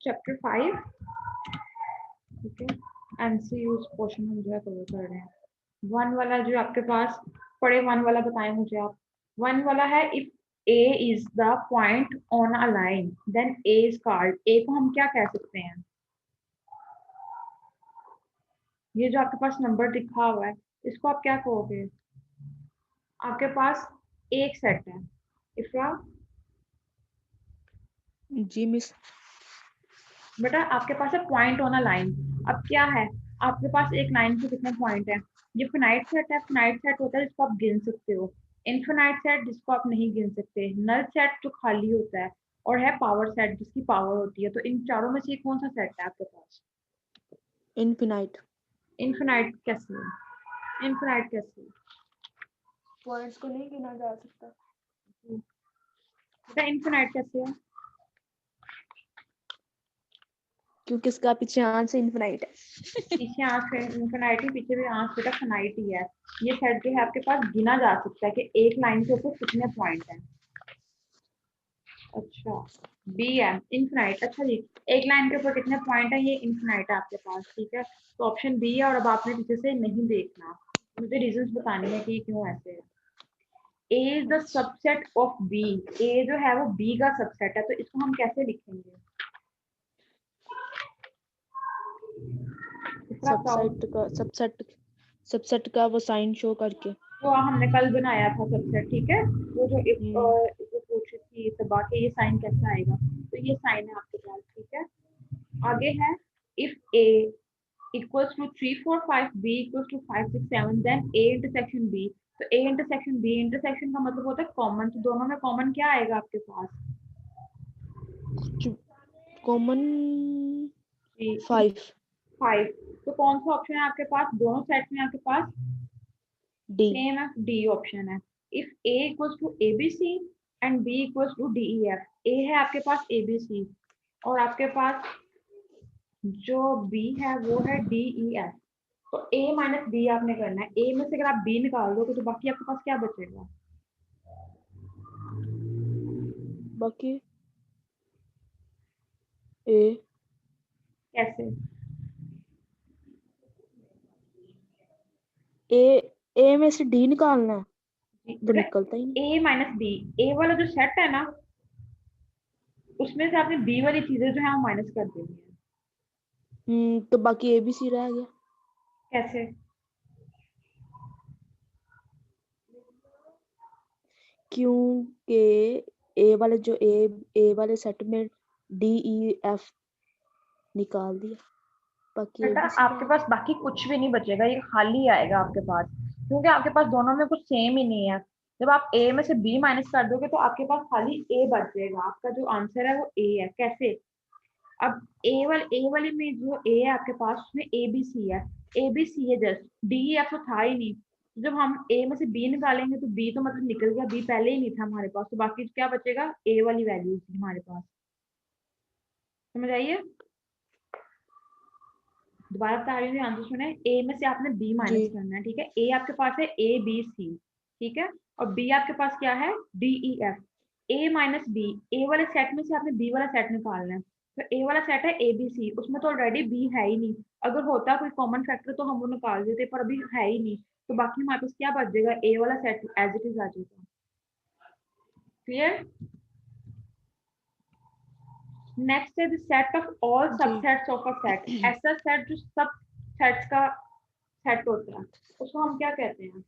Chapter 5, ठीक है। MCQs question हम जो है कवर कर रहे हैं। 1 वाला जो आपके पास पड़े, 1 वाला बताएं मुझे आप। 1 वाला है, if A is the point on a line then A is called. A को हम क्या कह सकते हैं? ये जो आपके पास नंबर लिखा हुआ है, इसको आप क्या कहोगे? आपके पास एक सेट है, इफ्रा जी मिस। बेटा आपके पास है पॉइंट ऑन अ लाइन। अब क्या है, आपके पास एक लाइन पे कितने पॉइंट है? ये फिनाइट सेट है। फिनाइट सेट होता है जिसको आप गिन सकते हो। इनफिनाइट सेट जिसको आप नहीं गिन सकते। नल सेट जो खाली होता है, और है पावर सेट जिसकी पावर होती है। तो इन चारों में से कौन सा सेट है आपके पास? इनफिनाइट। इनफिनाइट कैसे है? इनफिनाइट कैसे है? पॉइंट्स को नहीं गिना जा सकता। बेटा इनफिनाइट कैसे है? क्योंकि इसका पीछे आंसर इनफिनाइट है। पीछे आंख इनफिनाइट ही, पीछे भी आंख बेटा फिनाइट ही है। ये सेट जो है आपके पास गिना जा सकता है कि एक लाइन के ऊपर कितने पॉइंट हैं। अच्छा, बी है इनफिनाइट। अच्छा जी, एक लाइन के ऊपर कितने पॉइंट है, ये इनफिनाइट है आपके पास, ठीक है। तो ऑप्शन बी है। और अब आपने पीछे से नहीं देखना, मुझे रीजंस बताने हैं कि क्यों ऐसे है। A is the subset of B. A जो है वो बी का सबसेट है, तो इसको हम कैसे लिखेंगे? इसका बताओ। सबसेट का वो साइन शो करके। जो हमने कल बनाया था सबसेट, ठीक है। वो जो जो पूछ रही थी सबा के ये साइन कैसे आएगा, तो ये साइन है आपके पास, ठीक है। आगे है, if A equals to 3 4 5, b equals to 5 6 7, then a intersection b। तो a intersection b, इंटरसेक्शन का मतलब होता है कॉमन। तो दोनों में कॉमन क्या आएगा आपके पास? कॉमन 5। 5। तो कौन सा ऑप्शन है आपके पास? दोनों सेट में आपके पास डी। सेम है, डी ऑप्शन है। If a equals to abc and b equals to def। a है आपके पास abc, और आपके पास जो b है वो है def। तो a माइनस बी आपने करना है। a में से अगर आप b निकाल दोगे तो बाकी आपके पास क्या बचेगा? बाकी ए। कैसे? ए में से डी निकालना है तो बेटा निकलता ही नहीं। a माइनस बी, ए वाला जो सेट है ना, उसमें से आपने b वाली चीजें जो है वो माइनस कर देनी है। तो बाकी ए बी सी रह गया। कैसे? क्योंकि ए वाले जो ए वाले सेट में डी ई एफ निकाल दिया, बाकी ए बेटा बी सी आपके रह पास गया। बाकी कुछ भी नहीं बचेगा, ये खाली आएगा आपके पास, क्योंकि आपके पास दोनों में कुछ सेम ही नहीं है। जब आप a में से b माइनस कर दोगे तो आपके पास खाली a बच जाएगा। आपका जो आंसर है वो a है। कैसे? अब ए वाले में जो ए है आपके पास, उसमें ए बी सी है। ए बी सी है, जस्ट डी एफ तो था ही नहीं। तो जब हम ए में से बी निकालेंगे तो बी तो मतलब निकल गया, बी पहले ही नहीं था हमारे पास, तो बाकी क्या बचेगा? ए वाली वैल्यू हमारे पास। समझ आइए? दोबारा बता रही हूँ, आंसर सुने। ए में से आपने बी जी। माइनस करना है, ठीक है। ए आपके पास है ए बी सी, ठीक है। और बी आपके पास क्या है? D E F. A minus B, A वाले सेट में से आपने बी वाला सेट निकालना है। तो ए वाला सेट है ए बी सी, उसमें तो ऑलरेडी बी है ही नहीं। अगर होता कोई कॉमन फैक्टर तो हम वो निकाल देते, पर अभी है ही नहीं। तो बाकी हमारे पास क्या बच जाएगा? ए वाला सेट एज इट इज आ जाएगा। क्लियर? नेक्स्ट है द सेट ऑफ ऑल जी। Subsets of a set. ऐसा सेट जो सब सेट्स का सेट होता है, उसको हम क्या कहते हैं?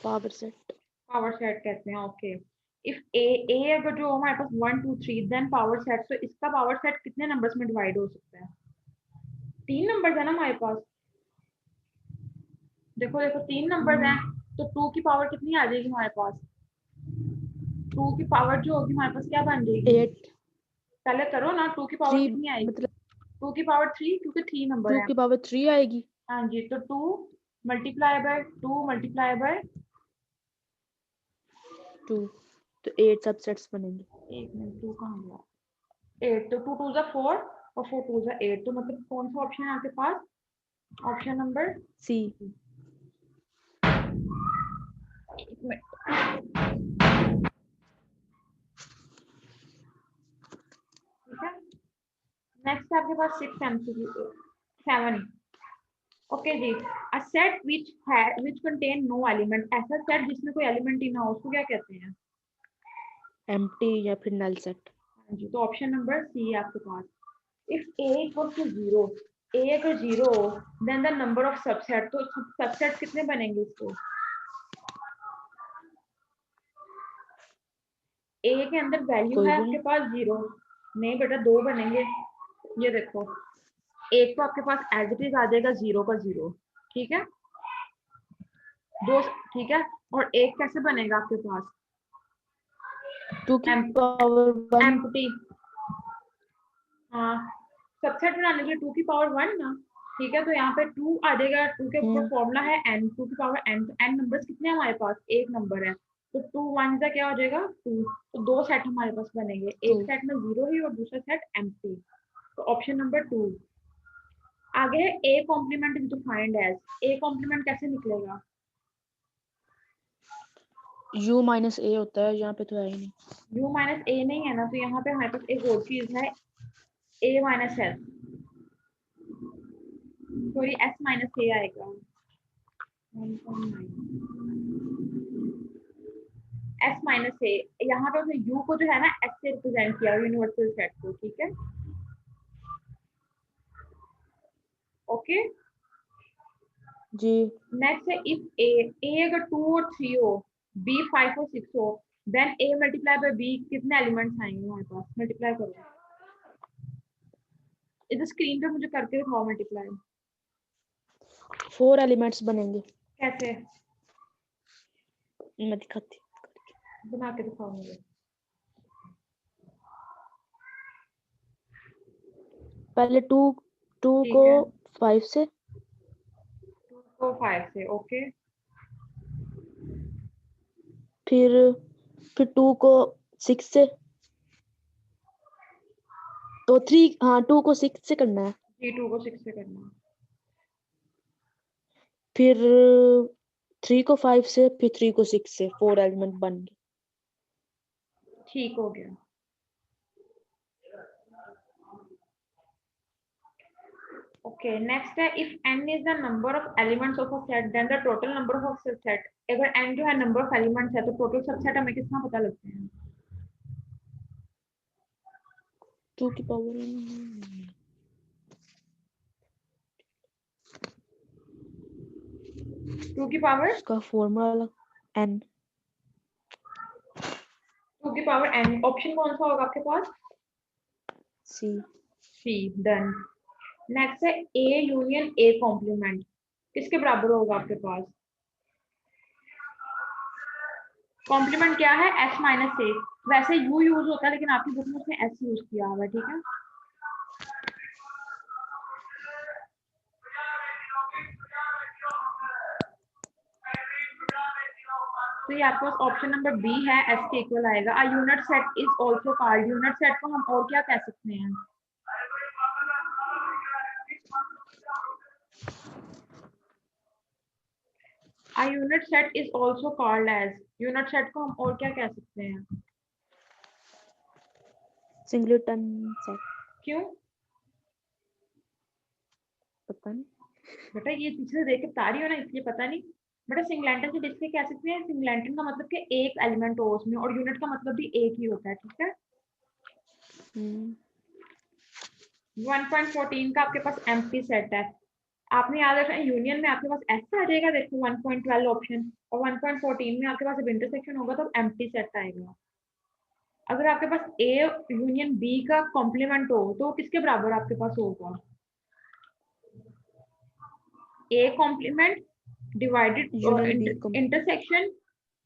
Power set. पावर सेट कहते हैं, ओके। इफ ए अगर जो हमारे पास 1 2 3 देन पावर सेट, तो इसका पावर सेट कितने नंबर्स में डिवाइड हो सकता है? 3 नंबर्स है ना हमारे पास। देखो देखो 3 नंबर्स हैं, तो 2 की पावर कितनी आ जाएगी हमारे पास? 2 की पावर जो होगी हमारे पास क्या बन जाएगी? 8। पहले करो ना, 2 की पावर 3 कितनी आएगी? मतलब 2 की पावर 3, क्योंकि 3 नंबर 2 है। की पावर 3 आएगी। हाँ जी, तो 2 मल्टीप्लाई बाय 2 मल्टीप्लाई बाय 2 तो 8 सबसेट्स बनेंगे। 1 मिनट, 2 कहाँ गया? 8, तो 2 2 जा 4 और 4 2 जा 8। तो मतलब कौन सा ऑप्शन है आपके पास? Option number C. एक मिनट। नेक्स्ट आपके पास 6 MCQ 7। ओके जी, a set which contain no element, ऐसा सेट जिसमें कोई एलिमेंट ही ना हो उसको क्या कहते हैं? एम्प्टी या फिर नल सेट। हाँ जी, तो ऑप्शन नंबर सी है आपके पास। If a equals to 0, a अगर 0 हो then the number of subset, तो सबसेट कितने बनेंगे इसको? a के अंदर वैल्यू कोई है भी आपके नहीं। पास 0, नहीं बेटा 2 बनेंगे। ये देखो, एक तो आपके पास एज इट इज आ जाएगा 0 का 0, ठीक है, दो, ठीक है, और एक कैसे बनेगा आपके पास? 2 की पावर 1। एम्प्टी। हाँ, सबसेट बनाने के लिए 2 की पावर 1 ना, ठीक है, तो यहाँ पे 2 आ जाएगा, 2 के ऊपर फॉर्मूला है n, 2 की पावर n, तो n नंबर्स कितने हैं हमारे पास? एक नंबर है, तो 2 1 का क्या हो जाएगा 2, तो दो सेट हमारे पास बनेंगे, एक 2 सेट में 0 ही और दूसरा सेट एम्प्टी, तो ऑप्शन नंबर 2। आगे है a complement is defined as, a complement कैसे निकलेगा? u माइनस a होता है, यहाँ पे तो है ही नहीं। u माइनस a नहीं है ना, तो यहाँ पे हमारे पास एक और चीज है a minus s, sorry s minus a आएगा 1.9, s माइनस a, यहाँ पे उसने u को जो है ना s से रिप्रेजेंट किया यूनिवर्सल सेट को, ठीक है, ओके। जी। नेक्स्ट है इफ a अगर 2 और 3 हो, b 5 और 6 हो, then a multiply by b कितने एलिमेंट्स आएंगे हमारे पास? मल्टीप्लाई करो, इधर स्क्रीन पे मुझे करके दिखाओ मल्टीप्लाई 4 एलिमेंट्स बनेंगे। कैसे, मैं दिखाती बना के दिखाओ मुझे। पहले 2 ठीक को है, 5 से, 2 को 5 से, ओके, फिर 2 को 6 से, तो 3, हाँ 2 को 6 से करना है। जी 2 को 6 से करना, फिर 3 को 5 से, फिर 3 को 6 से, 4 एलिमेंट बन गए। ठीक हो गया। ओके, नेक्स्ट है if n is the number of elements of a set then the total number of subset, अगर n जो है नंबर ऑफ एलिमेंट्स है तो टोटल सबसेट हमें कितना पता लगते हैं? 2 की पावर 2 की पावर, उसका फॉर्मूला n। 2 की पावर n, ऑप्शन कौन सा होगा आपके पास? सी। सी, डन। नेक्स्ट है a यूनियन a कॉम्प्लीमेंट किसके बराबर होगा आपके पास? कॉम्प्लीमेंट क्या है? s माइनस a, वैसे u यूज होता है लेकिन आपकी बुक में उसने s यूज किया हुआ है, ठीक है, तो ये आपके पास ऑप्शन नंबर बी है, s के इक्वल आएगा। A unit set is also called, unit set को हम और क्या कह सकते हैं? A unit set is also called as, unit set को हम और क्या कह सकते हैं? Singleton set. क्यों पता नहीं। बेटा, ये पीछे से देख के बता रही हो ना इसलिए पता नहीं। बेटा सिंगलेंटन से इसलिए कह सकते हैं, सिंगलेंटन का मतलब कि एक एलिमेंट हो उसमें, और यूनिट का मतलब भी एक ही होता है, ठीक है। 1.14 का आपके पास एम्प्टी सेट है, आपने याद रखना यूनियन में आपके पास ऐसा आ जाएगा, देखो 1.12 ऑप्शन, और 1.14 में आपके पास जब इंटरसेक्शन होगा तो एम्प्टी सेट आएगा। अगर आपके पास ए यूनियन बी का कॉम्प्लीमेंट हो तो किसके बराबर आपके पास होगा? A complement union B divided intersection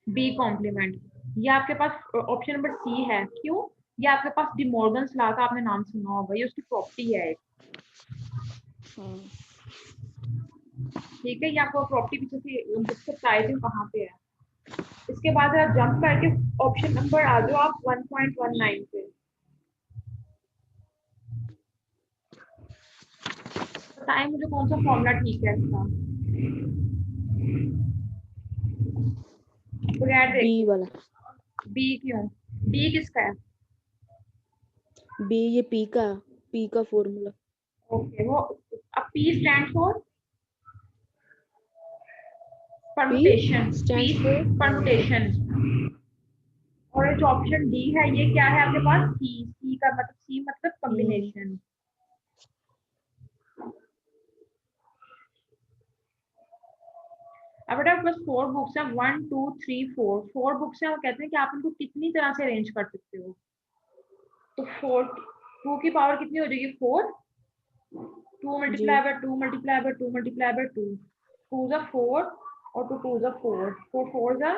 B complement, ये आपके पास ऑप्शन नंबर सी है। क्यों? ये आपके पास डिमॉर्गन्स लॉ का आपने नाम सुना होगा, ये उसकी प्रॉपर्टी है एक, ठीक है, ये आपको प्रॉपर्टी पीछे से बुक से बताई थी कहाँ पे है। इसके बाद आप जंप करके ऑप्शन नंबर आ जाओ आप 1.19 पे, बताएं मुझे कौन सा फॉर्मूला ठीक है इसका, बगैर बी देखे। वाला। बी क्यों? बी किसका है? बी ये पी का है। पी का फॉर्मूला। ओके, वो अब P stand for P permutation, stands P for permutation. और जो ऑप्शन डी है ये क्या है आपके पास? सी का मतलब, सी मतलब कॉम्बिनेशन। अब बेटा आपके पास 4 बुक्स हैं, 1 2 3 4 बुक्स हैं। वो कहते हैं कि आप इनको कितनी तरह से अरेंज कर सकते हो। तो 4 2 की पावर कितनी हो जाएगी? 4, 2 जी multiply by 2 multiply by 2 multiply by 2, 2 जा 4 और 2 2 जा 4, 4 4 जा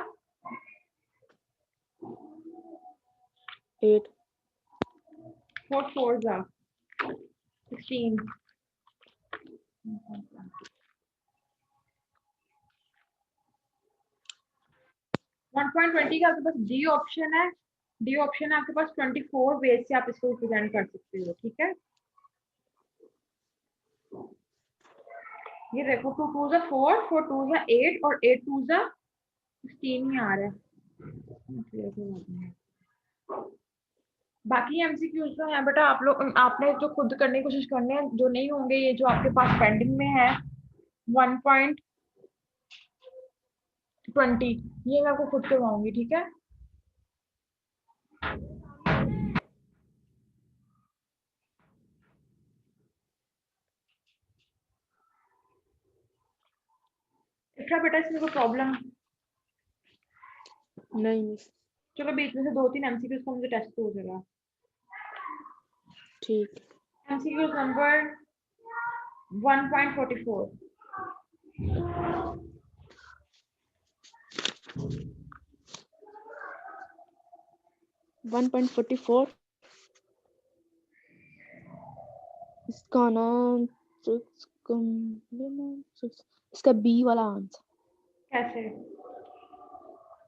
8 4 4 जा 16। 1.20 का आपके पास डी ऑप्शन है। डी ऑप्शन है आपके पास। 24 वेज से आप इसको रिप्रेजेंट कर सकते हो, ठीक है। ये देखो, 2 2 जा 4, 4 2 जा 8 और 8 2 जा 16 ही आ रहा है। बाकी एमसीक्यूज तो है बेटा, आप लोग आपने जो खुद करने की कोशिश करनी है, जो नहीं होंगे ये जो आपके पास पेंडिंग में है 1.20, ये मैं आपको खुद करवाऊंगी, ठीक है। इतना बेटा इसमें कोई प्रॉब्लम? नहीं। चलो बीच में से 2-3 एमसीक्यूज का मुझे टेस्ट हो जाएगा। ठीक। MCQs number 1.44। 1.44 इसका नाम इसका बी वाला आंसर। कैसे?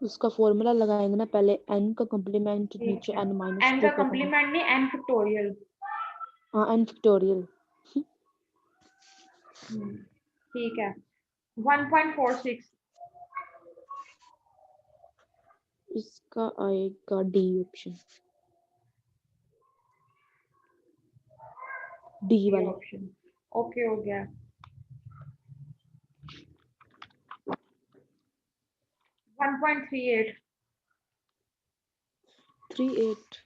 उसका फॉर्मूला लगाएंगे ना, पहले n का कॉम्प्लीमेंट ठीक नीचे है, n माइनस एन का 2 का कॉम्प्लीमेंट। कॉम्प्लीमेंट नहीं, एन फैक्टोरियल। हाँ n फैक्टोरियल। ठीक है। 1.46। इसका आएगा डी ऑप्शन, डी डी वाला। ऑप्शन। ओके, हो गया। 1.38। 38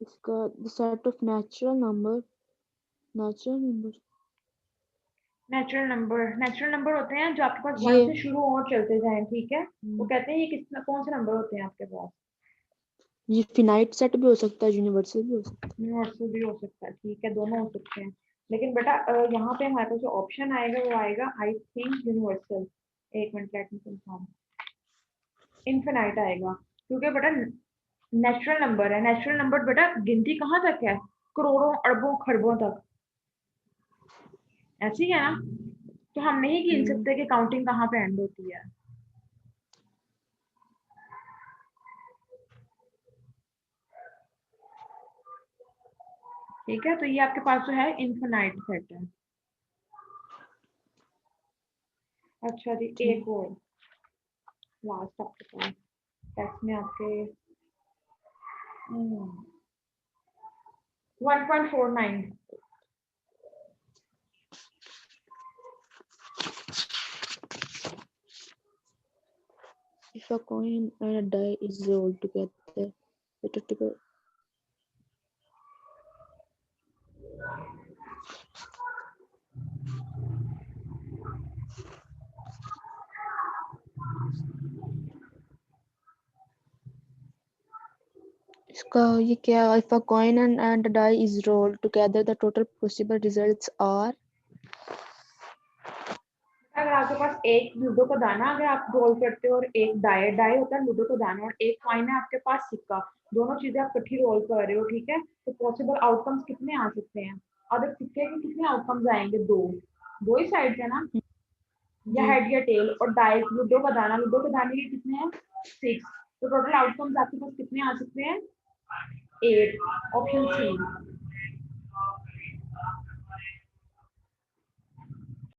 इसका the set of natural number natural number होते हैं जो आपके पास ये 1 से शुरू और चलते जाएं, ठीक है। वो कहते हैं ये किस कौन से नंबर होते हैं आपके पास? ये फिनाइट सेट भी हो सकता है, यूनिवर्सल भी हो सकता यूनिवर्सल भी हो सकता है, ठीक है, दोनों हो सकते हैं। लेकिन बेटा यहाँ पे हमारे पास जो ऑप्शन आएगा वो आएगा आई थिंक यूनिवर्सल। एक minute, let me confirm. Infinite आएगा, क्योंकि बेटा नेचुरल नंबर है। नेचुरल नंबर बेटा गिनती कहाँ तक है? करोड़ों अरबों खरबों तक, ऐसी है ना। तो हम नहीं गिन है। सकते कि काउंटिंग कहाँ पे एंड होती है। ठीक है, तो ये आपके पास जो है इनफिनाइट सेट है। अच्छा जी, एक और लास्ट आपके पास टेस्ट में आपके 1.49। If a coin and a die is rolled together, it together. इसका ये क्या, if a coin and a die is rolled together, the total possible results are. अगर आपके पास एक लूडो का दाना अगर आप रोल करते हो और एक डाई डाई होता है लूडो का दाना, और एक कॉइन है आपके पास सिक्का, दोनों चीजें आप इकट्ठी रोल कर रहे हो, ठीक है। तो पॉसिबल आउटकम्स कितने आ सकते हैं? अगर सिक्के के कितने आउटकम्स आएंगे? दो, दो ही साइड है ना, या जी हेड या टेल। और डाई लूडो का दाना, लूडो के दाने के कितने हैं? 6। तो टोटल आउटकम्स आपके पास कितने आ सकते हैं? 8। ऑप्शन सी।